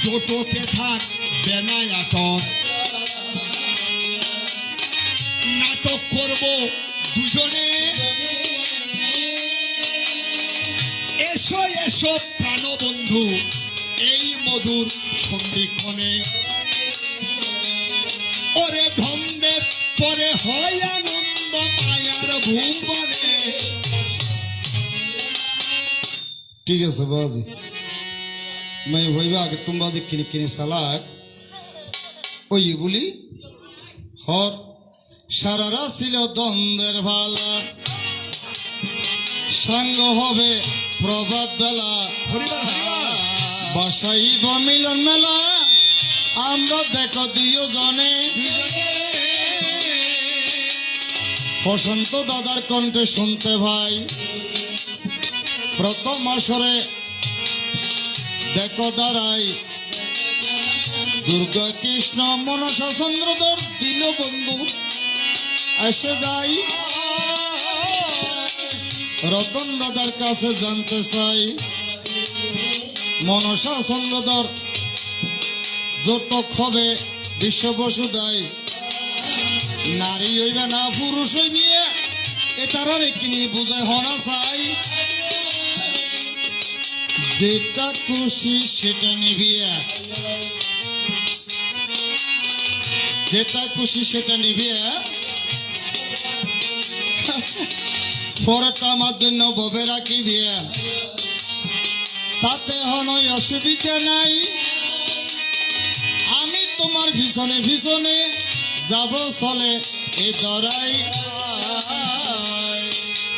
জোটকে থাক বেনায়াটক নাটক করব দুজনে এসো এসো প্রাণবন্ধু এই মধুর সন্ধিক্ষণে ওরে ধন্দের পরে হয় আনন্দ মায়ার ভুবনে। ঠিক আছে বাজি मैं वही आगे तुम बाजी किनी किनी सालाक ओ ये बोली हर সারারা ছিল দ্বন্দ্বের ভালা সাঙ্গ হবে প্রভাত বেলা বাসাইব মিলন মেলা আমরা দেখো দুইজনে বসন্ত দাদার কণ্ঠে শুনতে ভাই প্রথম আসরে দেখো দাঁড়াই দুর্গা কৃষ্ণ মনসা চন্দ্রধর দিল বন্ধু এসে যাই রতন দাদার কাছে জানতে চাই মনসা চন্দ্রধর জোটক হবে বিশ্ব বসুদাই নারী হইবে না পুরুষ হইবে এটারে কিনি বুঝে হনা চাই যেটা খুশি সেটা নিবি যেটা খুশি সেটা নিবি পরেরটা আমার জন্য ববে রাখিবি তাতে হনই অসুবিধা নাই আমি তোমার পিছনে পিছনে যাব চলে এই দরাই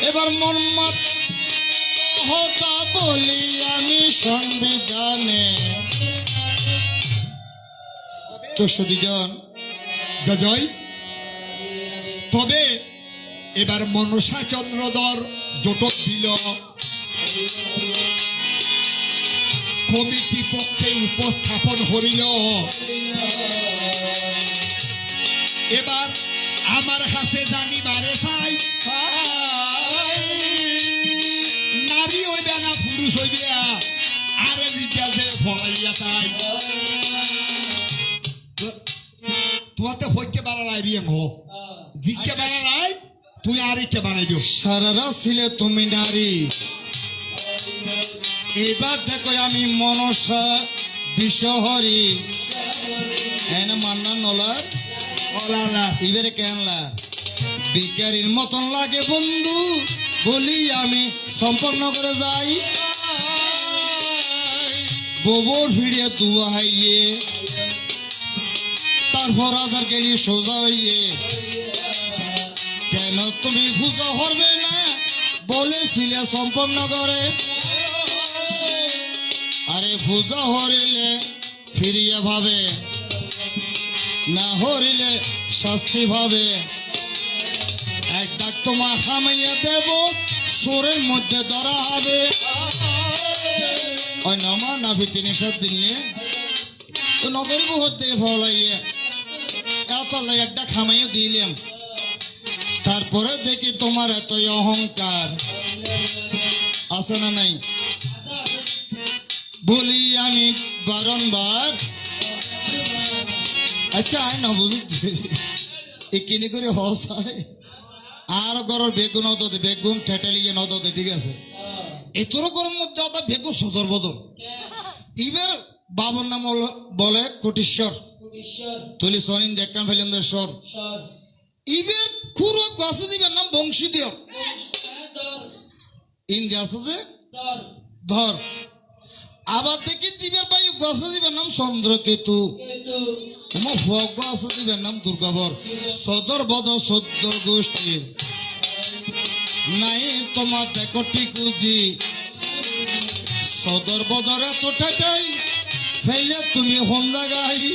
এবার মনমত হতা বলি আমি সংবিধানে তো সুদীজন জয় তবে এবার মনসা চন্দ্রধর জোটক দিল কমিটি পক্ষে উপস্থাপন করিল এবার আমার কাছে জানিবারে চাই নারী হইবে না পুরুষ হইবে আরে জিজ্ঞাসে ফলাইয়া তাই তোমাতে হইতে বাড়াই বিয়াম হো জিজ্ঞে বাড়াই তুই আর কে বানাই দিও সারারা ছিলে তুমি নারী এবার দেখো আমি মনসা বিশ্বহরি এন মান্না নলার এবারে কেনলা বিকারির মতন লাগে বন্ধু বলি আমি সম্পন্ন করে যাই গোবর ফিরিয়ে তুয়া হাইয়ে তারপর হাজার গেড়ি সোজা হইয়ে কেন তুমি পূজা করবে না বলেছিলে সম্পন্ন করে আরে পূজা হরিলে ফিরিয়ে ভাবে না হরিলে শাস্তি ভাবে এক ডাক তোমার খামাইয়া দেব সোরের মধ্যে ধরা হবে ওই নামা নাভি 3-7 দিলে তো নগরী বহুত থেকে ফলাইয়া এত একটা খামাইয়া দিলাম তারপরে দেখি তোমার এতই অহংকার আছে না নাই বলি আমি বারংবার আচ্ছা আয় না বুঝি একিনি করে হসায় আর গরর বেগুন অদতে বেগুন ঠেটালিয়ে নদতে ঠিক আছে এতর গরম মধ্যে অত বেগুন সদর বদল এবার বাবার নাম বলে কোটিশ্বর তুলি সনিন দেখান ফেলেন স্বর এবার খুরো গাছে দিবের নাম বংশী দিও ইন্দি আছে যে ধর আবার দেখি দিবের ভাই গাছে দিবের নাম চন্দ্রকেতু তোমার ফগ গাছে দিবের নাম দুর্গাবর সদর বদ সদর গোষ্ঠীর নাই তোমার দেখো টিকুজি সদর বদর এত ঠাটাই ফেলে তুমি হোম জায়গায়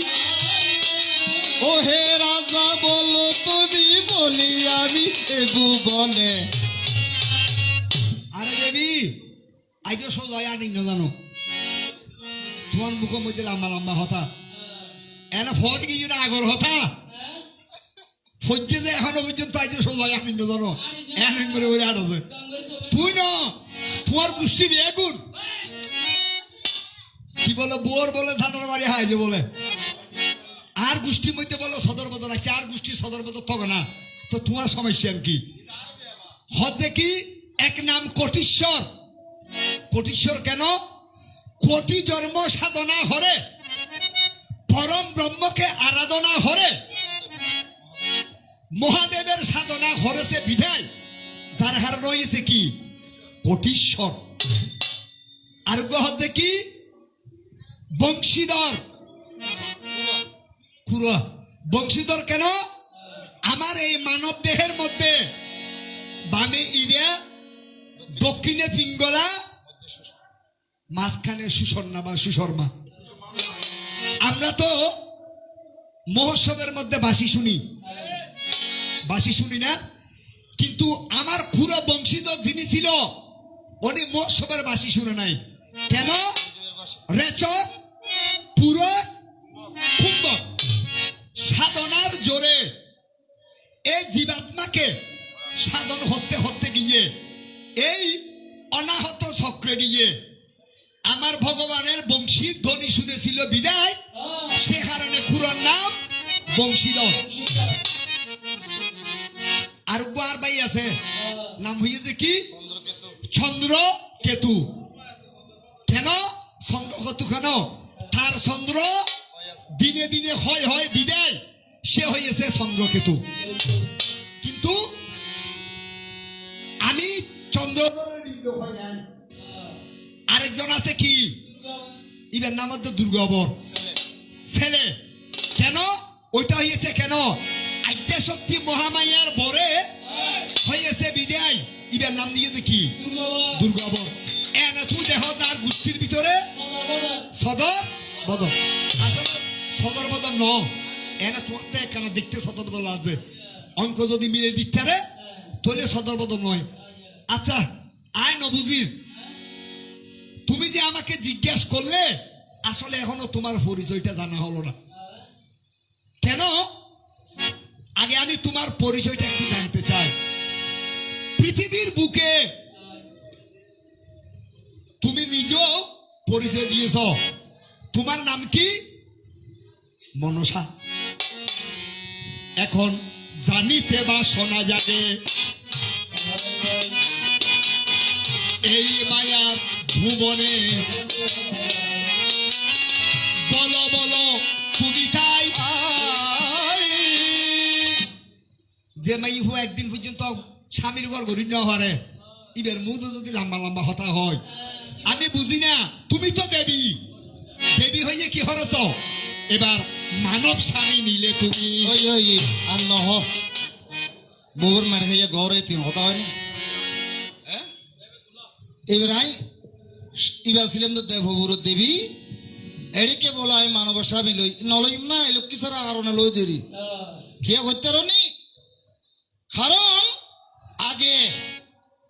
ও হে রাজা বলো তুমি বলি আমি এ ভুবনে আরে দেবী আজ সোজা আনি না জানো তোমার মুখের মধ্যে লম্বা লম্বা হতা এনে ফজ গিয়ে আগর হতা ফজ্জে যে এখনো পর্যন্ত আজ সোজা আনি না জানো এনে করে ওরে আড়ে তুই না তোমার গোষ্ঠী বেগুন কি বলে বোর বলে ধানের বাড়ি হাই যে বলে আর গোষ্ঠীর মধ্যে বলো সদর বদল আছে আর গোষ্ঠী সদর বদল তবে না তো তোমার সমস্যা কি হতে কি এক নাম কোটিশ্বর কোটিশ্বর কেন কোটি জন্ম সাধনা হরে পরম ব্রহ্মকে আরাধনা হরে মহাদেবের সাধনা হরেছে বিধায় তার হার রয়েছে কি কোটিশ্বর আর হতে কি বংশীধর খুড়া বংশীধর কেন আমার এই মানব দেহের মধ্যে বামে ইরে দক্ষিণে পিঙ্গলা মাঝখানে সুষর্ণা বা সুশর্মা আমরা তো মহোৎসবের মধ্যে বাঁশি শুনি না কিন্তু আমার খুড়ো বংশীধর যিনি ছিল উনি মহোৎসবের বাঁশি শুনে নাই কেন রেচক পুরো কুম্ভ সাধনার জোরে এই জীবাত্মাকে সাধন হতে গিয়ে এই অনাহত চক্রে গিয়ে আমার ভগবানের বংশীর ধ্বনি শুনেছিল বিদায় সে কারণে খুড়োর নাম বংশীধর আর গোয়ার ভাই আছে নাম হয়েছে কি চন্দ্র কেতু কেন চন্দ্র কেতু কেন তার চন্দ্র দিনে দিনে হয় বিদায় সে হয়েছে চন্দ্রকেতু কিন্তু আমি চন্দ্র আরেকজন আছে কি ইবের নাম হচ্ছে দুর্গাবর ছেলে কেন ওইটা হয়েছে কেন আদ্যা শক্তি মহামায়ার বরে হয়েছে বিদায় ইবের নাম দিয়েছে কি দুর্গাবর এনে তুই দেহ তার গোষ্ঠীর ভিতরে সদর বদল আসলে সদর বদল ন এনে তোমার কেন দেখতে সদর বদল আছে অঙ্ক যদি মিলে দিতে রে তাহলে সদর বদল নয় আচ্ছা আয় নবুজির তুমি যে আমাকে জিজ্ঞাসা করলে আসলে এখনো তোমার পরিচয়টা জানা হলো না কেন আগে আমি তোমার পরিচয়টা একটু জানতে চাই পৃথিবীর বুকে তুমি নিজেও পরিচয় দিয়েছ তোমার নাম কি মনসা এখন জানিতে বা শোনা যাবে এই মায়ার ভুবনে বলো বলো তুমি তাই যে মাইহু একদিন পর্যন্ত স্বামীর ঘর ঘুরি না পারে ইবের মুদ যদি লম্বা লম্বা হতা হয় আমি বুঝি না তুমি তো দেবী দেবী হইয়ে কি হরছ এবার মানব স্বামী নিলে তুমি আর নহ বউর মার খাইয়া ঘরে তিন হতা হয় না এবার ইবা ছিলাম তো দেবপুর দেবী এদিকে বলা হয় মানব স্বামী লই নলইম না এই লক্ষ্মী ছাড়া কারণে লই দেরি কিয়া করতে নি কারণ আগে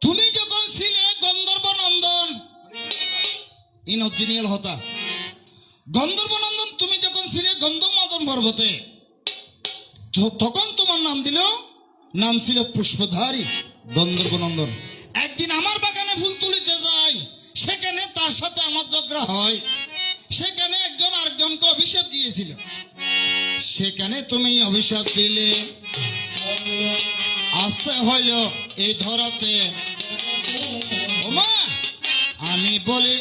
তুমি যখন ছিলে গন্ধর্ব নন্দন ইনজিনিয়াল হতা গন্ধর্ব নন্দন তুমি যখন ছিলে গন্ধর্ব মদন পর্বতে তখন তোমার নাম ছিল পুষ্পধারী গন্ধর্ব নন্দন একদিন আমার বাগানে ফুল তুলিতে যাই সেখানে তার সাথে আমার ঝগড়া হয় সেখানে একজন আরেকজনকে অভিশাপ দিয়েছিল সেখানে তুমি অভিশাপ দিলে আসতে হইল এই ধরাতে ওমা আমি বলি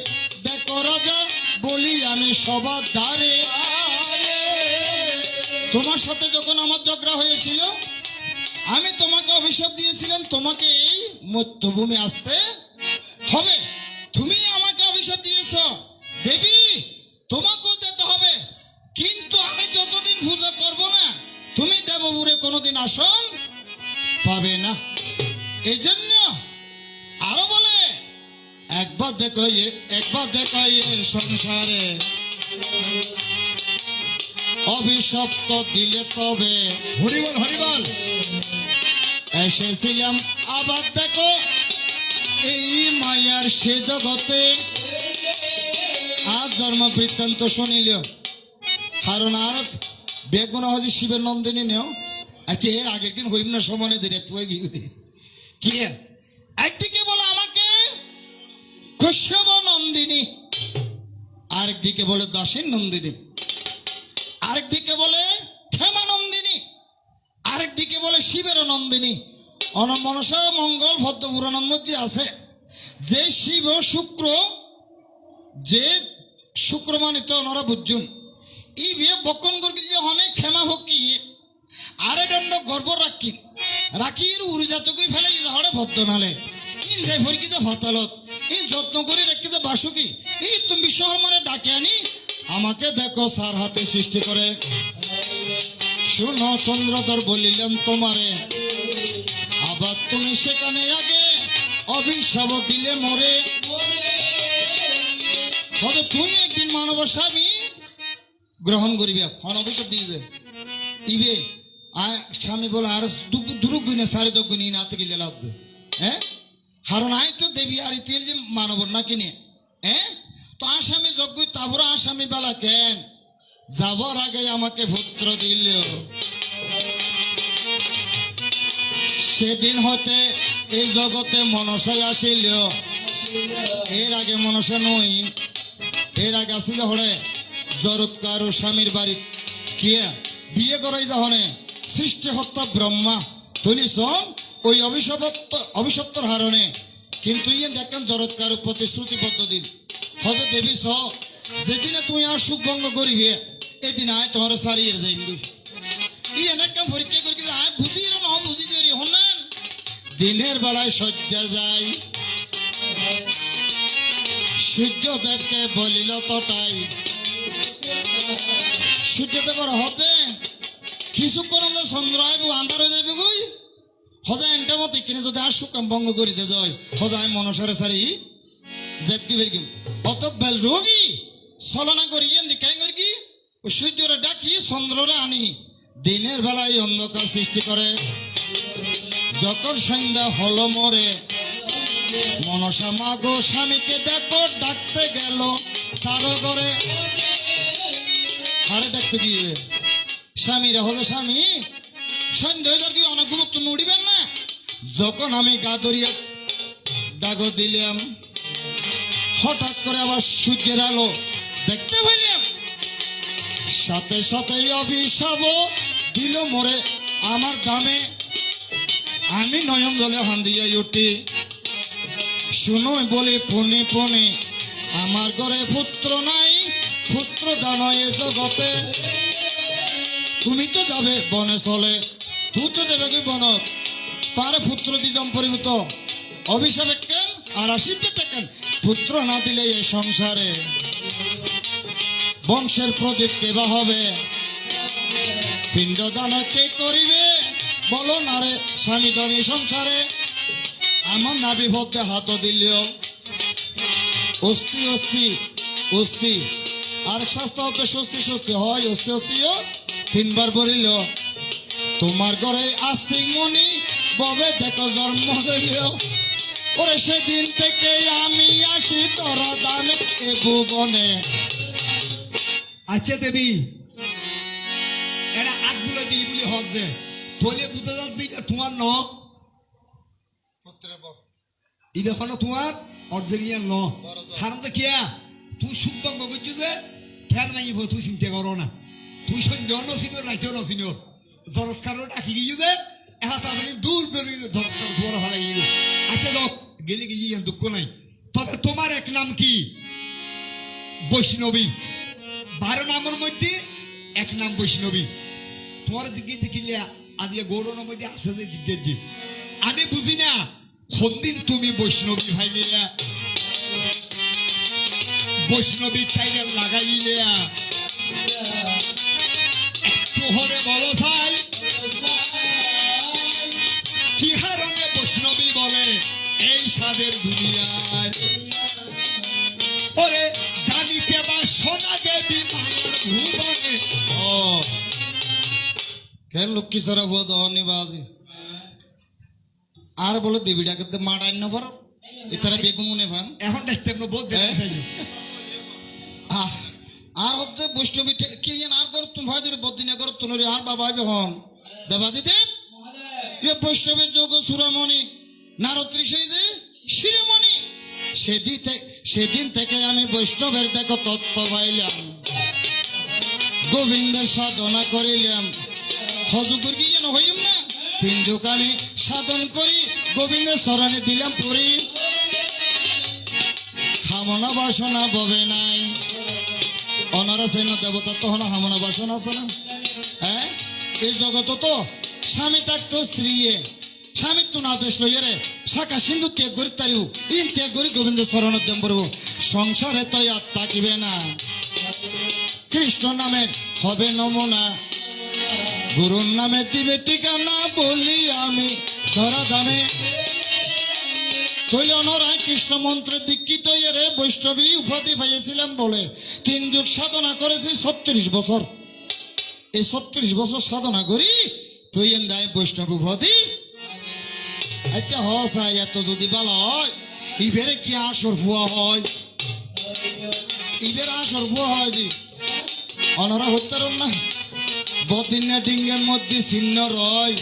দেখো রাজা বলি আমি সবার দ্বারে তোমার সাথে যখন আমার ঝগড়া হয়েছিল আমি তোমাকে অভিশাপ দিয়েছিলাম তোমাকে এই মধ্যভূমি আসতে হবে তুমি আমাকে অভিশাপ দিয়েছ দেবী তোমাকেও যেতে হবে কিন্তু আমি যতদিন পূজা করব না তুমি দেবপুরে কোনোদিন আসন পাবে না এই জন্য আরো বলে একবার দেখো সংসারে অভিশাপ তো দিলে তবে হরিবল হরিবল এসেছিলাম আবার দেখো এই মায়ার সে জগতে আজ জন্ম বৃত্তান্ত শুনিল কারণ আর বেগুনা হচ্ছে শিবের নন্দিনী নেও আচ্ছা এর আগের দিন হইম না সমানে দিলে তুই কি একদিকে বলো আমাকে কশ্যপ নন্দিনী আর আরেকদিকে বলে দাসীর নন্দিনী, আরেকদিকে বলে ক্ষেমানন্দিনী, আরেকদিকে বলে শিবের নন্দিনী। মনসা মঙ্গল ভদ্র পুরাণের মধ্যে আছে যে শিব ও শুক্র, যে শুক্র মানিত ওনারা বুঝুন ই বিয়ে বক্ষণ করবি যে অনেক ক্ষমা ভক্তি আরে দণ্ড গর্ব রাখি রাখির উড়ি জাতকে ফেলে দিতে হরে ভদ্র নালে ইন যাই ফরিকিতে হতালত ইন যত্ন করে রেখিতে বাসুকি ই তুমি বিশ্বহরমানে ডাকে আনি আমাকে দেখো সার হাতে সৃষ্টি করে। শুনো চন্দ্রধর বলিলাম তোমারে, আবার তুমি সেখানে আগে অভিশাপ দিলে মরে। হয়তো তুই একদিন মানব স্বামী গ্রহণ করিবে, ফোন অভিশাপ দিয়ে দে ইবে স্বামী বলে আর দুরুক গুনে সারে তো গুনি না থেকে জেলা হ্যাঁ কারণ আয় তো দেবী আর ইতিল যে মানব না কিনে হ্যাঁ তো আসামি যজ্ঞ তারপরে আসামি বেলা কেন যাবার আগে আমাকে পুত্র দিল। সেদিন হতে এই জগতে মনসায় আসিল, এর আগে মনসা নই, এর আগে আসিল হলে জরৎকার ও স্বামীর বাড়ি কিয়ে বিয়ে করাই যখনে সৃষ্টি হত্যা ব্রহ্মা তুলিছন ওই অভিশপ্তর হারণে। কিন্তু ইয়ে দেখেন জরৎকার প্রতিশ্রুতিবদ্ধ দিন হতে দেবী স যেদিনে তুই আর সুখ ভঙ্গ করিবে এদিন আয় তোমার সারিয়ে যাইবি ই এনেকে পরীক্ষা করি আয় বুঝি ন বুঝি করি হনান দিনের বেলায় শয্যা যায় সূর্যদেবকে বলিল তটাই। সূর্যদেবর হতে কিছুক্ষণ হলে চন্দ্র আইব আন্ধার হয়ে যাবে গই সদায় এনটা মতো কিনে যদি আর সুকাম ভঙ্গ করিতে যায় সদায় মনসরে সারি জেতকি বেরকিম অত বেল রোগী ছলনা করি দেখাই কি ওই সূর্যরে ডাকি চন্দ্ররে আনি দিনের বেলায় অন্ধকার সৃষ্টি করে। যখন সন্ধ্যা হলো মরে মনসা মা গো স্বামীকে দেখো ডাকতে গেল তার ঘরে। আরে ডাকতে গিয়ে স্বামীরা হলো স্বামী সন্ধ্যা হয়ে যার কি অনেক গুরুত্ব উড়িবেন না। যখন আমি গা ধরিয়ে ডাক দিলাম হঠাৎ করে আবার সূর্যের আলো দেখতে পাইলাম, সাথে সাথে অভিশাপ দিল মোরে আমার দামে। আমি নয়ন জলে হান দিয়ে উঠি শুনো বলি পনে পনে আমার ঘরে পুত্র নাই, পুত্র দান এ জগতে। তুমি তো যাবে বনে চলে, তুই তো যাবে কি বনত, তার পুত্র দিজম পরিমিত অভিশাপে কেন আর আসিবে কেন, পুত্র না দিলে এই সংসারে বংশের প্রদীপ কেবা হবে, পিণ্ডদান কে করিবে বলো না রে স্বামী ধনী সংসারে। আমার নাভি ভক্তে হাত দিল অস্থি অস্থি অস্থি আর শাস্ত্র হতে স্বস্তি স্বস্তি হয় অস্থি অস্থিও তিনবার বলিল তোমার ঘরে আস্তিক মনি ববে দেখো জন্ম হইল। ওরে সেদিন থেকে আমি আসি তোরা দানে এ ভুবনে। আচ্ছা দেবী এরা আগগুলো দিই বলি হক যে তোলে বুঝতে যাচ্ছে এটা তোমার ন ইবে কোনো তোমার অর্জেনিয়ার ন কারণ তো কিয়া তুই সুভঙ্গ করছিস যে ফ্যান মাইব তুই চিন্তা করো না, তুই সন্ধ্যা নসিনোর রাইতেও নসিনোর জরৎকারও ডাকি গিয়ে যে এহা তাড়াতাড়ি দূর দূরে জরৎকার তোমার ভালো গিয়ে। আচ্ছা লোক গেলে গিয়ে দুঃখ নাই, তবে তোমার এক নাম কি বৈষ্ণবী, 12 নামের মধ্যে এক নাম বৈষ্ণবী। তোমার জিজ্ঞেস দেখিলে আজ গৌরবের মধ্যে আছে যে জিজ্ঞেস যে আমি বুঝি না কোন দিন তুমি বৈষ্ণবী ভাইলে বৈষ্ণবীর টাইটেল লাগাইলে একটু হরে বলো ভাই কি হারণে বৈষ্ণবী বলে এই স্বাদের দুনিয়ায়। ওরে জানিতে বা সোনা দেবী মায়ার ভুবনে। ও কেন লক্ষ্মী সারা বোধ অনিবাজি আর বলে দেবীটাকে মাড়াই না পারো এছাড়া বেগুমনে ফান এখন দেখতে বহুত আর হচ্ছে বৈষ্ণবী কি আর কর তুমি ভাই বদিনা কর তুমি আর বাবা হন দেবাদি দেব বৈষ্ণবের যোগ সুরামণি নারত্রী সেই যে শিরোমণি সেদিন থেকে আমি বৈষ্ণবের দেখো তত্ত্ব পাইলাম, গোবিন্দের সাধনা করিলাম। হজুগুর কি যেন হইম না, তিন যুগ আমি সাধন করি, গোবিন্দের চরণে দিলাম পড়ি। কামনা বাসনা ববে নাই, অনারা সেন দেবতা তো হনা কামনা বাসনা আছে না? হ্যাঁ, এই জগত তো স্বামী থাকতো স্ত্রী, স্বামী তো না দেশ লইয়ে রে শাখা সিন্ধু ত্যাগ করি তারিও, ইন ত্যাগ করি গোবিন্দ চরণের দেম পড়ব। সংসারে তো আর থাকিবে না, কৃষ্ণ নামে হবে নমনা, গুরুর নামে দিবে ঠিকানা, বলি আমি ধরা দামে। তৈল অনরায় কৃষ্ণ মন্ত্রে দীক্ষিত রে বৈষ্ণবী উপাধি পাইয়েছিলাম বলে 3 যুগ সাধনা করেছি 36 বছর। এই 36 বছর সাধনা করি তুই দেয় বৈষ্ণব উপাধি। আচ্ছা হসাই এত যদি ভালো হয়, ইবেরে কি আসর ফুয়া হয়? ইবের আসর ফুয়া হয় যে অনরা হত্যারম না, বদিনা ডিঙ্গের মধ্যে চিহ্ন রয়,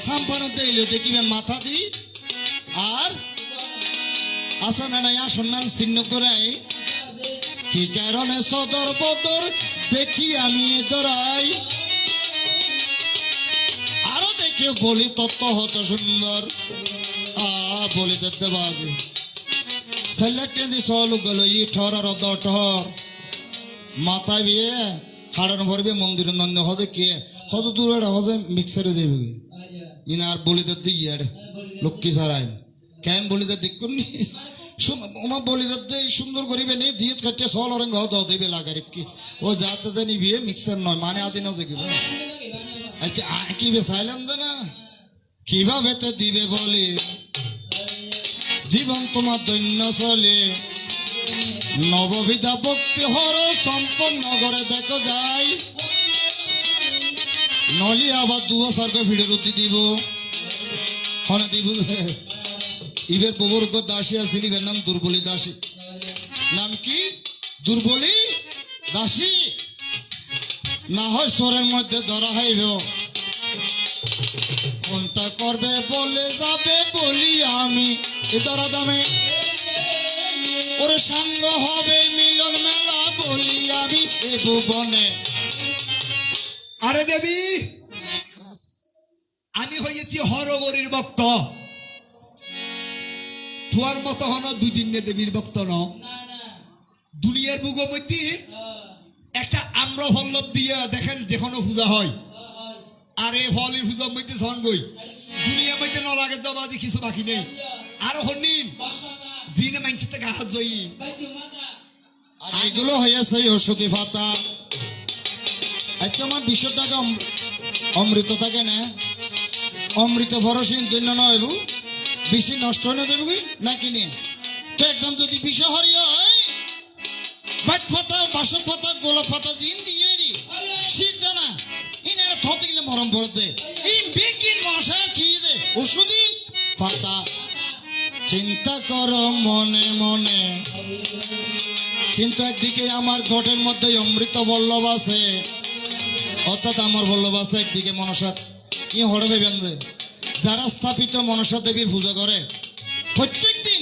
সাম্পানো দিলে দেখিবে মাথা দি, আর আসা না নাই আসন নাম চিহ্ন করাই। কি কারণে সদর বদর দেখি আমি ধরাই, আরো দেখে বলি তত্ত্ব হত সুন্দর। বলি দেখতে বাবু সেলেক্টে দি সলু গেল ই ঠর আর ঠর মাথায় বিয়ে খাড়ানো ভরবে মন্দিরের নন্দ হদে কে কত দূর হদে মিক্সারে যাবে ইনার বলিদের দিক ইয়ার লক্ষ্মী সারাইন কেন বলিদের দিক করনি ওমা বলিদের দিয়ে সুন্দর করিবে নেই জিত কাটতে সল অরঙ্গ হদ দেবে লাগার কি ও যাতে জানি বিয়ে মিক্সার নয় মানে আজ নাও দেখিব। আচ্ছা কি বেসাইলাম না কিভাবে তো দিবে বলে জীবন তোমার দৈন্য চলে, নববিধা ভক্তি হর সম্পন্ন করে দেখো যাই, নলি আবার 2000 ফিডের উদ্দি দিব হনে দিব। ইবের প্রবর দাসী আসিল, ইবের নাম দুর্বলী দাসী। নাম কি? দুর্বলী দাসী। না হয় স্বরের মধ্যে ধরা হইব, কোনটা করবে বলে যাবে বলি আমি এ ধরা দামে, ওরে সাঙ্গ হবে মিলন মেলা বলি আমি এ ভুবনে। আরে দেবী, আমি হয়েছি হরগরির ভক্ত, তোমার মতো হন 2 দিন দেবীর ভক্ত ন। দুনিয়ার বুকের মধ্যে একটা আম্র ভল্লভ দিয়ে দেখেন যেখানে পূজা হয়, আর এই ফলের পূজার মধ্যে সন গই দুনিয়ার মধ্যে নলাগে যাবা যে কিছু বাকি নেই। আরো হনিন দিনে মাইনছে থেকে হাত জয়ী, আর এগুলো হয়েছে ঔষধি পাতা। আচ্ছা আমার 20 টাকা অমৃত থাকে না, অমৃত ভরসীন দৈন্য নয় বেশি নষ্ট না দেবে না কিনে তো একদম যদি বিষয় হরিয়া হয় বাট পাতা বাসক পাতা গোলাপ পাতা জিন দিয়ে শীত জানা ইনারা থতে গেলে মরম পড়তে এই বেগিন মশা কি দে ওষুধি পাতা। চিন্তা করো মনে মনে, কিন্তু একদিকে আমার ঘটের মধ্যে অমৃত বল্লভ আছে, অর্থাৎ আমার বল্লভ আছে, একদিকে মনসা কি হড়বে বেঁধে যারা স্থাপিত মনসা দেবীর পূজা করে প্রত্যেক দিন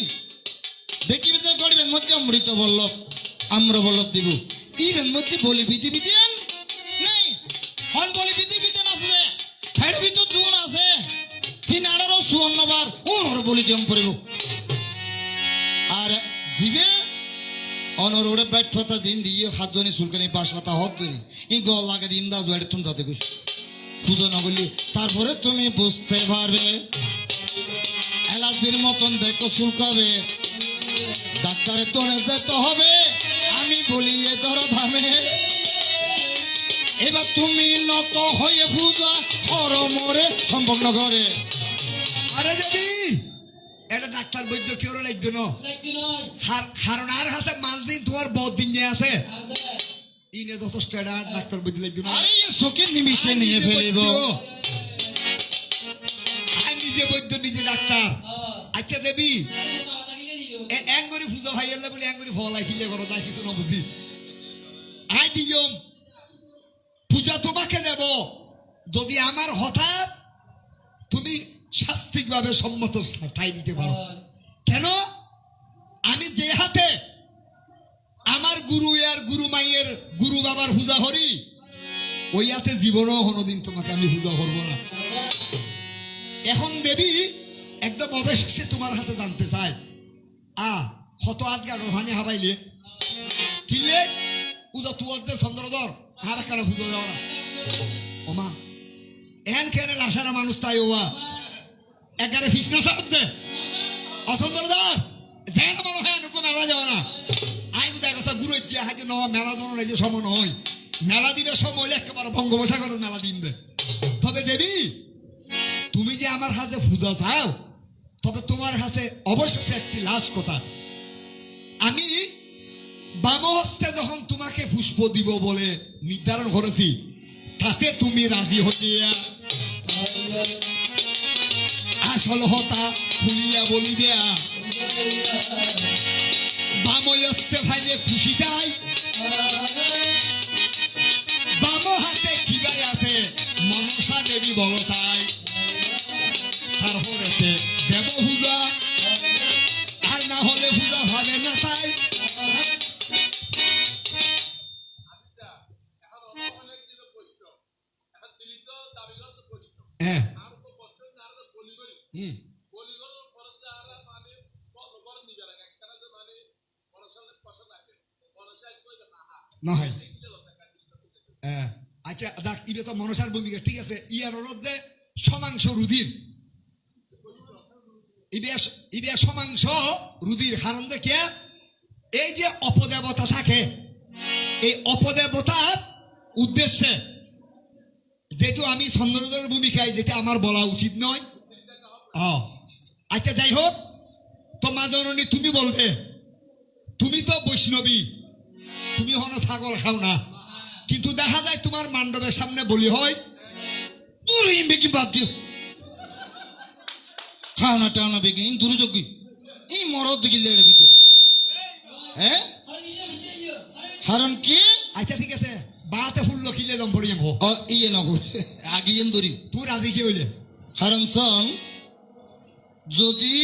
দেখিবে যে গরিবের মধ্যে অমৃত বল্লভ আম্র বল্লভ দিব, ইবের মধ্যে বলি বিধি বিধান নেই। হন বলি বিধি বিধান আছে, ফের ভিতর জুন আছে 3 বার ওনর বলি দিম পড়ব। আর জিবে অনরোড়ে ব্যাট পাতা জিন দিয়ে 7 জনে সুলকানি 5 পাতা হত ধরি এই গল লাগে দিন দাস বাইরে তুমি যাতে কই পুজো না বললি তারপরে তুমি বুঝতে পারবে। অ্যালার্জির মতন দেখো চুলকাবে, ডাক্তারের তোনে যেতে হবে, আমি বলি এ ধরো ধামে। এবার তুমি নত হয়ে পূজা করো মোরে সম্পন্ন করে। আরে দেবী এটা ডাক্তার বৈদ্য কেউ লাগতো না, কারণ আর হাসে মালদিন তোমার বহুত দিন নিয়ে আছে ইনে যথেষ্ট ডাক্তার বৈদ্য লাগতো না। আরে চোখের নিমিষে নিয়ে ফেলিব, নিজে বৈদ্য নিজে ডাক্তার। আচ্ছা দেবী এঙ্গরি পূজা ভাই এলে বলে এঙ্গরি ফলাই খিলে করো না কিছু না বুঝি আই দিয়ম পূজা তোমাকে দেব যদি আমার হঠাৎ তুমি শাস্তিক ভাবে সম্মত ঠাই দিতে পারো। কেন গুরু আর গুরু মাইয়ের গুরু বাবার পূজা করি ওইয়াতে জীবনও কোনোদিন তোমাকে আমি পূজা করবো না। এখন দেবী একদম অবশেষে তোমার হাতে জানতে চায় কত আট গাড়ো ভানি হাবাইলে কিনলে উদা তুয়ার যে চন্দ্রধর আর কারো পুজো দেওয়া না ওমা এন খেয়ে লাসারা মানুষ তাই ওয়া একবারে ফিসনা সাপ দে অচন্দ্রধর যেন মনে হয় এনুকো মেলা যাওয়া না আই কোথায় কথা গুরু ইচ্ছা হাইতে নওয়া মেলা ধরনের যে সময় নয় মেলা দিবে সময় হইলে একেবারে বঙ্গোপসাগরের মেলা দিন দে। তবে দেবী তুমি যে আমার হাতে পূজা চাও তবে তোমার হাতে অবশেষে একটি লাস্ট কথা, আমি বাম হস্তে যখন তোমাকে পুষ্প দিব বলে নির্ধারণ করেছি তাতে তুমি রাজি হইয়া আসল হতা খুলিয়া বলিবে বাম হস্তে ভাইলে খুশি তাই বাম হাতে কিবাই আছে মনসা দেবী বলো তাই তারপরেতে দেব পূজা আর না হলে পূজা হবে না তাই। হ্যাঁ নহয় আচ্ছা দেখ ইবে তো মনসার ভূমিকা ঠিক আছে ইয়ার যে সমাংশ রুধির ইবে সমাংশ রুধির হারণ দেখে এই যে অপদেবতা থাকে এই অপদেবতার উদ্দেশ্যে যেহেতু আমি চন্দ্রধরের ভূমিকায় যেটা আমার বলা উচিত নয় আচ্ছা যাই হোক তো মা জননী তুমি বলবে তুমি তো বৈষ্ণবী তুমি হনো ছাগল খাও না কিন্তু দেখা যায় তোমার মণ্ডপের সামনে বলি হয় দূর বেকি বাদ দিও খাও না টাও না বেকি দুর্যোগী এই মরদ দেখিলে ভিতর হ্যাঁ হারণ কি আচ্ছা ঠিক আছে বাতে ফুল লখিলে দম পড়ি আঙ্গো ইয়ে নগো আগিয়ে ধরি তুই রাজি কি হইলে কারণ শোন যদি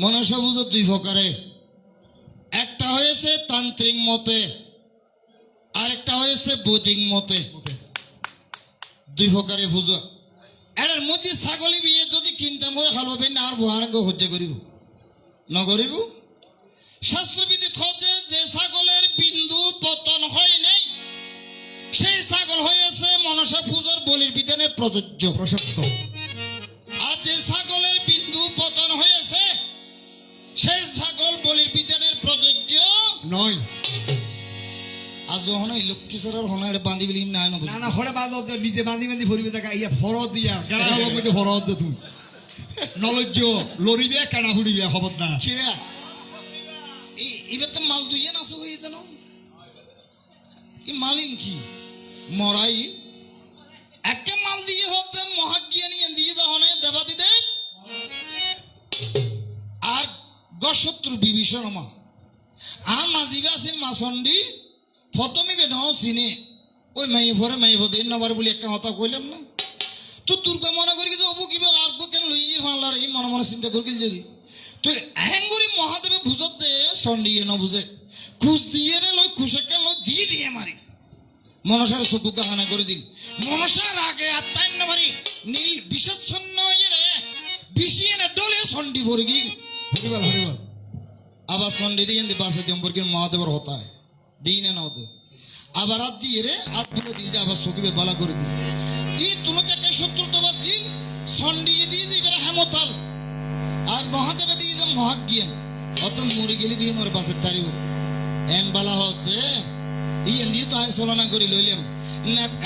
মনসা পুজো দুই প্রকারে একটা হয়েছে তান্ত্রিক মতে আরেকটা হয়েছে বৈদিক মতে দুই প্রকারে পুজো এর মধ্যে ছাগলী বিয়ে যদি কিনতাম হয় খালবে না আর ভুয়ারঙ্গ হজ্জা করিব নগরিব শাস্ত্রবিদিত হচ্ছে যে ছাগলের বিন্দু পতন হয় নাই সেই ছাগল হয়েছে মনসা পূজার বলির বিধানে প্রযোজ্য প্রশস্ত আর যে ছাগলের বিন্দু পতন হয়েছে সেই ছাগল বলির বিধানের প্রযোজ্য নয়। আজ হনে লক্ষ্মী সরার হনে বাঁধি বিলি না না না হরে বাঁধ নিজে বাঁধি বাঁধি ভরিবে দেখা ইয়া ফরদ দিয়া কেনা হলো মধ্যে ফরদ দে তুই নলজ্জ লড়িবে কেনা ফুড়িবে খবর না কে এবার তো মাল দুইয়ে না আছে হয়ে দেন এই মালিন কি মরাই একটা মাল দিয়ে হতে মহাজ্ঞানী দিয়ে দহনে দেবাদি দেব আর গশত্রু বিভীষণ মা আর মাঝিবে আছেন মাসন্ডি প্রথমে বেনাও চিনে ওই মাইয়ে ভরে মাইয়ে ভরে নবার বলে একটা কথা কইলাম না তো দুর্গা মনে করি কিন্তু অবু কিবা আর কেন লই ফালার এই মনে মনে চিন্তা করি যদি তো হ্যাঙ্গুরি মহাদেবে বুঝত দে সন্ডিয়ে ন বুঝে খুশ দিয়ে রে লই খুশে কেন দিয়ে দিয়ে মারি মনসার চকু কাহানা করে দিল মনসার আগে আর তাই না মারি নীল বিষচ্ছন্ন রে বিষিয়ে না ডলে সন্ডি ভরে গি হরিবল হরিবল আবার সন্ডি দিয়ে বাসে দিম্বরকে মহাদেবর হতা হয় দিনে না হতে আবার আর দিয়ে রে আর দুটো দিল আবার চকিবে বালা করে দিল এই তুলতে একটা শত্রুতাবাদ দিল সন্ডিয়ে দিয়ে দিবে হেমতাল আর মহাদেবে দিয়ে যে মহাজ্ঞান অর্থাৎ মরে গেলে দিয়ে মরে বাসের তারিব এন বালা হতে ইয়ে দিয়ে তো আয় চলনা করে লইলাম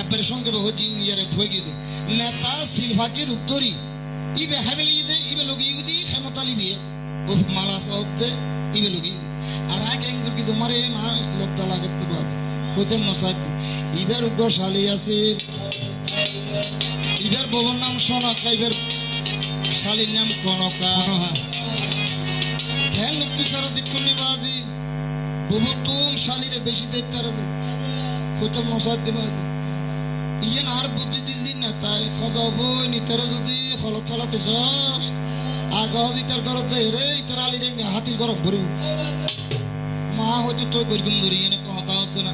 একবারে সঙ্গে হচ্ছে ইয়ারে থই গিয়ে নেতা সিলভাকির উত্তরী ইবে হাবেলি দে ইবে লগি দি ক্ষমতালি বিয়ে ও মালা সাউদে ইবে লগি আর আগে এঙ্গুর কি তোমার এই মা লজ্জা লাগতে বাদ কইতেন নসাইতি ইবের উগ্র শালি আছে ইবের বাবার নাম সনকা ইবের শালির নাম কনকা কেন লক্ষ্মী সারা দিকুনি বাজি বহু তুম শালিরে বেশি দেখতে কইতেন নসাইতি বাজি ইয়েন আর বুদ্ধি দিল দিন না তাই খজাব নিতারে যদি খলত ফলাতে চাস আগাহ ইতার ঘরত রে ইতার আলি রে হাতি গরম ভরিব মা মা হয়তো তো গরিগুন ধরি এনে কথা হতো না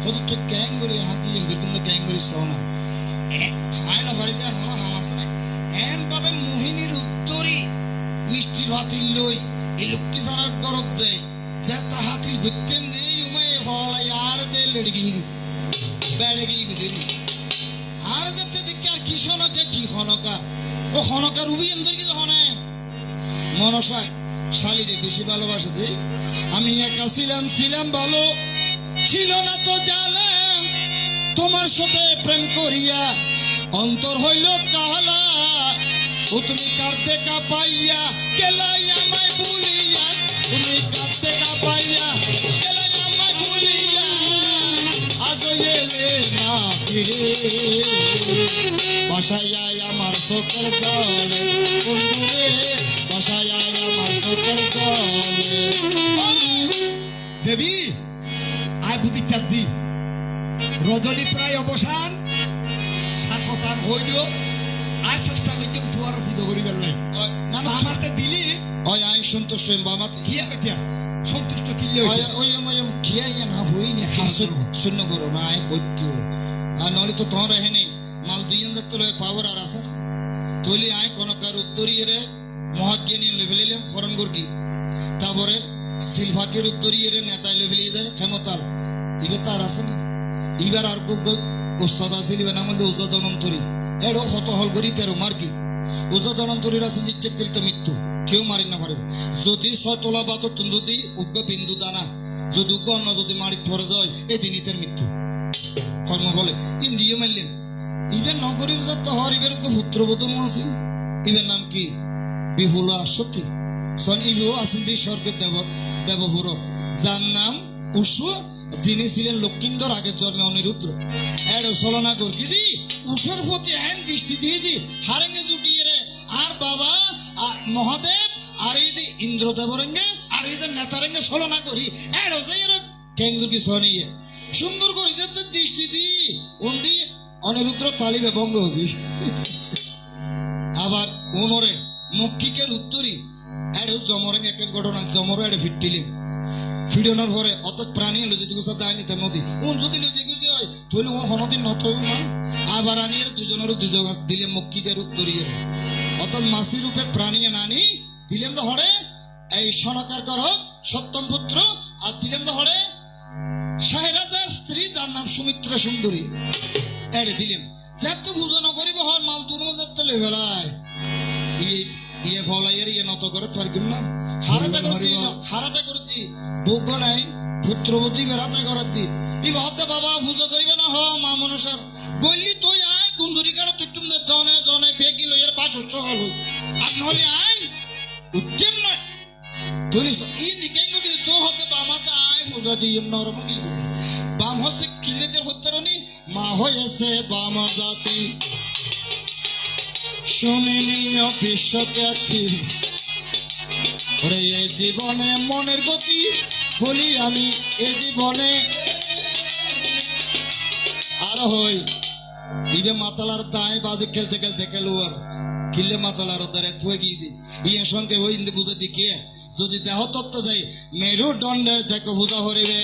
হয়তো তো ক্যাং করি হাতি গরিগুন ক্যাং করি চাও না খায় না পারি যার হলো হামাস নাই এম পাবে মোহিনীর উত্তরী মিষ্টির হাতিল লই এই লক্ষ্মী সারার গরত যায় যে তা হাতিল ঘুরতেন দেই উমায় ফলাই আর দে লড়গি বেড়ে গিয়ে গুদিরি আর দেখতে দেখি আর কি শনকা কি খনকা ও খনকার উবি এমদের কি হনে মনসায় শালিরে বেশি ভালোবাসে দে আমি একা ছিলাম ভালো ছিল না তো জালা তোমার সাথে প্রেম করিয়া অন্তর হইল কালা ও তুমি কার দেখা পাইয়া গেলাই আমায় ভুলিয়া তুমি কার দেখা পাইয়া গেলাই আমায় ভুলিয়া আজ এলে না ফিরে বাসায় আমার চোখের জলে বন্ধুরে বাসায় আমার চোখের জলে দেবী আয় বুদ্ধি চাচ্ছি রজনী প্রায় অবসান সাততান হই দিও আর চেষ্টা করছি তোমার পুজো করিবার নাই না না আমাতে দিলি ওই আই সন্তুষ্ট বামাতে কিয়া কেতিয়া সন্তুষ্ট কিলে ওই ওই ওই খিয়াই না হইনি শূন্য করো না আই হইতো আর নলে তো তোর হেনে মাল দুইজন দেখতে লয় পাওয়ার আর আছে না তলি আই কোনকার উত্তরীয় রে মহাজ্ঞানী লেভেলিলাম ফরন গর্গি তারপরে সিলভাকের উত্তরীয় রে নেতায় লেভেলিয়ে দেয় ক্ষমতার ইবে তার আছে না ইবার আর ওস্তাদ আছে ইবে নাম হলো উজা দনন্তরী এরও কত হল করি তেরো মার কি উজা দনন্তরীর আছে নিশ্চয়কৃত মৃত্যু কেউ মারি না পারে যদি ছয় তোলা বাত যদি উগ্র বিন্দু দানা যদি উগ্র অন্য যদি মারি পড়ে যায় এই দিনিতের মৃত্যু কর্ম বলে ইন্দ্রিয় মারলেন ইবের নগরী বুঝার তো হর ইবের পুত্রবোধ আছিল ইবের নাম কি বিহুলা সত্যি সন ইবেও আসিল দি স্বর্গের দেবপুর যার নাম উষু যিনি ছিলেন লক্ষিন্দর আগের জন্মে অনিরুদ্র এর ছলনা করকি দি উষুর প্রতি আইন দৃষ্টি দিয়েছি হারেঙ্গে জুটিয়ে রে আর বাবা মহাদেব আর এই যে ইন্দ্রদেবরেঙ্গে আর এই যে নেতারেঙ্গে ছলনা করি এর কেঙ্গুর কি সনিয়ে সুন্দর করে যে দৃষ্টি দি উন্দি অনিরুদ্র তালিবে বঙ্গ হবি আবার ওনরে মক্ষিকের উত্তরী এড়ে জমরেঙ্গে একটা ঘটনা জমরও এড়ে ফিরটিলিম ফিডনের পরে অত প্রাণী হলো যদি গুছা দায় নিতে নদী উন যদি লজে গুজে হয় তাহলে ওর হনদিন নতই না আবার আনিয়ে দুজনেরও দুজন দিলে মক্ষিকের উত্তরীয় অর্থাৎ মাসি রূপে প্রাণী নানি দিলেম তো হরে এই সনকার করত সপ্তম পুত্র আর দিলেম তো হরে শাহরাজার স্ত্রী যার নাম সুমিত্রা সুন্দরী এড়ে দিলেম যেত বুঝো নকরিব হর মাল দুর মজার তলে বেলায় ইয়ে ফলাইয়ের ইয়ে নত করে পারকিম না হারাতে করতি ভোগ নাই পুত্রবতী বেড়াতে করতি ই ভাবতে বাবা পুজো করিবে না হ মা মনসার গল্লি তুই আয় কুন্দুরি কারো তুই জনে জনে বেগি লইয়ের পাশ উচ্চ হল আর নহলে আয় উত্তম না ধরিস ই নিকেন গবি তো হতে বামাতে আয় পুজো দিম নরম কি বাম হচ্ছে কিলেদের হত্যারনি মা হয়েছে বাম জাতি শুনিনিও বিশ্বখ্যাতি ওরে এই জীবনে মনের গতি বলি আমি এই জীবনে আর হই ইবে মাতালার দায় বাজে খেলতে খেলতে খেলো আর কিলে মাতালার দ্বারে থুয়ে গিয়ে দি ইয়ের সঙ্গে ওই ইন্দে বুঝে দিকে যদি দেহ তত্ত্ব যাই মেরু দণ্ডে দেখো পূজা হরিবে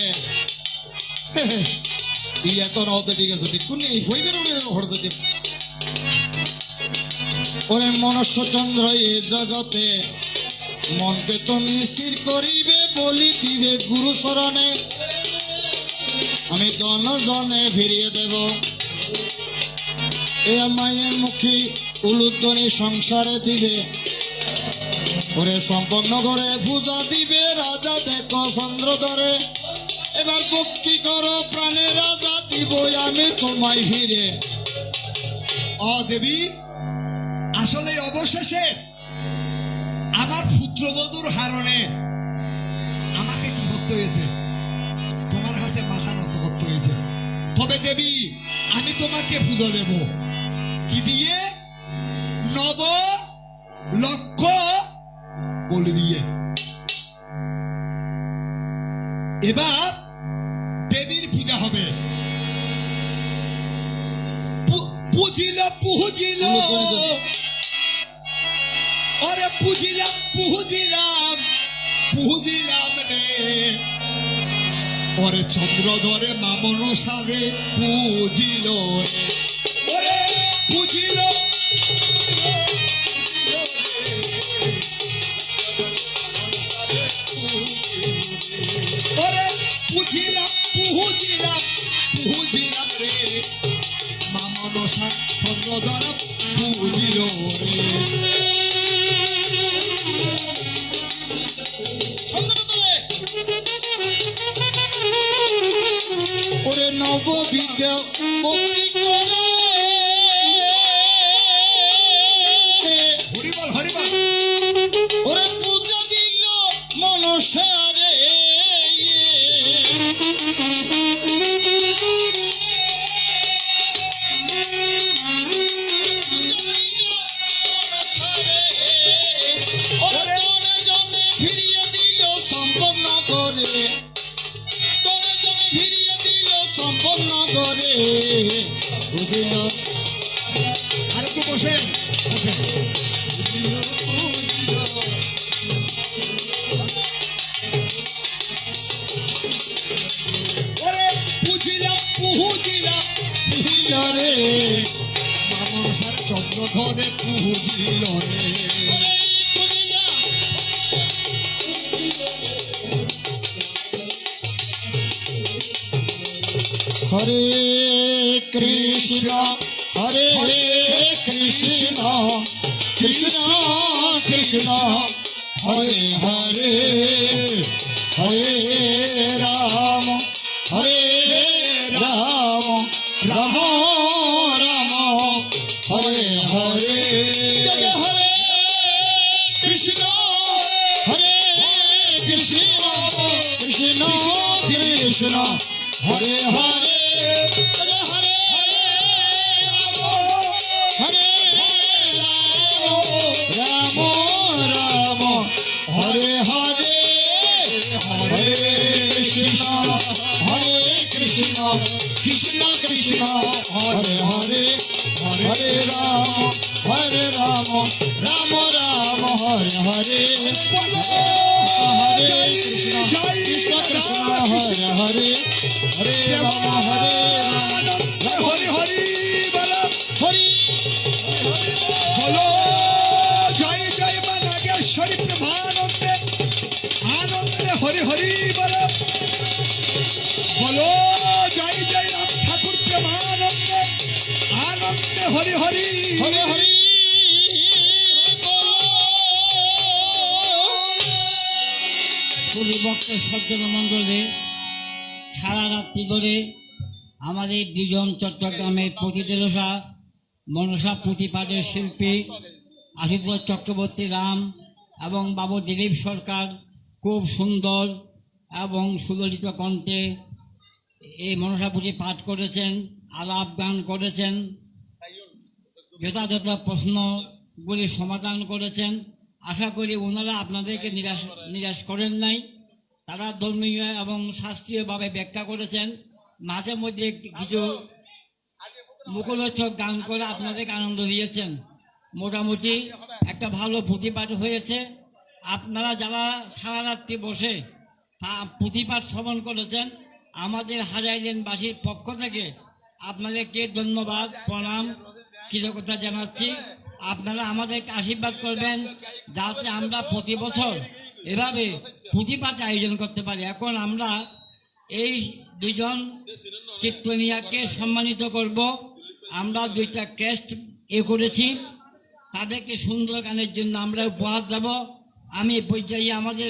ইয়ে তো নতে ঠিক আছে দেখুন এই ফইবের হরতে ওরে মনুষ্য চন্দ্র এই জগতে মনকে তুমি স্থির করিবে বলি দিবে গুরু চরণে আমি জনে ফিরিয়ে দেব এ মায়ের মুখী উলুধ্বনি সংসারে দিবে ওরে সম্পন্ন করে পূজা দিবে রাজা দেখো চন্দ্র ধরে এবার ভক্তি করো প্রাণে রাজা দিব আমি তোমায় ফিরে অ দেবী আসলে অবশেষে আমার পুত্রবধূর হারণে আমাকে কি করতে হয়েছে তোমার কাছে মাথা নত করতে হয়েছে তবে দেবী আমি তোমাকে পুজো দেব কি দিয়ে নব লক্ষ বলে দিয়ে এবার দেবীর পূজা হবে পুজিল পুজিল ওরে পুজিলাম পুজিলাম পুজিলাম রে ওরে চন্দ্র ধরে মামন সারে পুজিল রে। ওরে পুজিল ওরে পুজিলাম পুজিলাম পুজিলাম রে মামন সার চন্দ্র ধরে পুজিল রে। চন্দ্রতলে ওরে নববিদ্যা ভক্তি করে হরিবল হরিবল ওরে পূজা দিল মনসারে ওরে জনে জনে ফিরিয়ে দিল সম্পন্ন করে জনে জনে ফিরিয়ে দিল সম্পন্ন করে বুঝিল আর একটু বসেন বসেন। ওরে পুজিলাম পুজিলাম বুঝিল রে মামন সার চন্দ্র ধরে পুজিল রে। ওরে বুঝিল হরে কৃষ্ণ হরে কৃষ্ণ কৃষ্ণ কৃষ্ণ হরে হরে হরে রাম হরে রাম রাম রাম হরে হরে জয় হরে কৃষ্ণ হরে কৃষ্ণ কৃষ্ণ কৃষ্ণ হরে হরে জয় হরে হরে রাম রাম হরে হরে হরে কৃষ্ণ কৃষ্ণ কৃষ্ণ হরে হরে হরে রাম রাম রাম হরে হরে হরে কৃষ্ণ কৃষ্ণ কৃষ্ণ হরে হরে হরে রাম হরি হরি বল হরি বলো জয় জয় মা নাগেশ্বরী প্রভানন্দে আনন্দে হরি হরি বল বলো জয় জয় রাম ঠাকুর প্রেমানন্দে আনন্দে হরি হরি হরে হরি সুবিভক্ত সজ্জন মণ্ডলে সারা রাত্রি ধরে আমাদের দুজন চট্টগ্রামের প্রতিদেশা মনসা পুঁথিপাঠের শিল্পী আশুতোষ চক্রবর্তী রাম এবং বাবু দিলীপ সরকার খুব সুন্দর এবং সুললিত কণ্ঠে এই মনসা পুঁথি পাঠ করেছেন, আলাপ গান করেছেন, যথাযথ প্রশ্নগুলি সমাধান করেছেন। আশা করি ওনারা আপনাদেরকে নিরাশ করেন নাই। তারা ধর্মীয় এবং শাস্ত্রীয়ভাবে ব্যাখ্যা করেছেন, মাঝে মধ্যে কিছু মুখরোচক গান করে আপনাদেরকে আনন্দ দিয়েছেন। মোটামুটি একটা ভালো পুঁথিপাঠ হয়েছে। আপনারা যারা সারা রাত্রি বসে পুঁথিপাঠ শ্রবণ করেছেন, আমাদের হাজাইলেনবাসীর পক্ষ থেকে আপনাদেরকে ধন্যবাদ, প্রণাম, কৃতজ্ঞতা জানাচ্ছি। আপনারা আমাদেরকে আশীর্বাদ করবেন যাতে আমরা প্রতি বছর এভাবে পুঁথিপাঠ আয়োজন করতে পারি। এখন আমরা এই দুজন কীর্তনিয়াকে সম্মানিত করব। আমরা দুইটা ক্রেস্ট করেছি, তাদেরকে সুন্দর গানের জন্য আমরা উপহার দেব। আমি পর্যায়ে আমাদের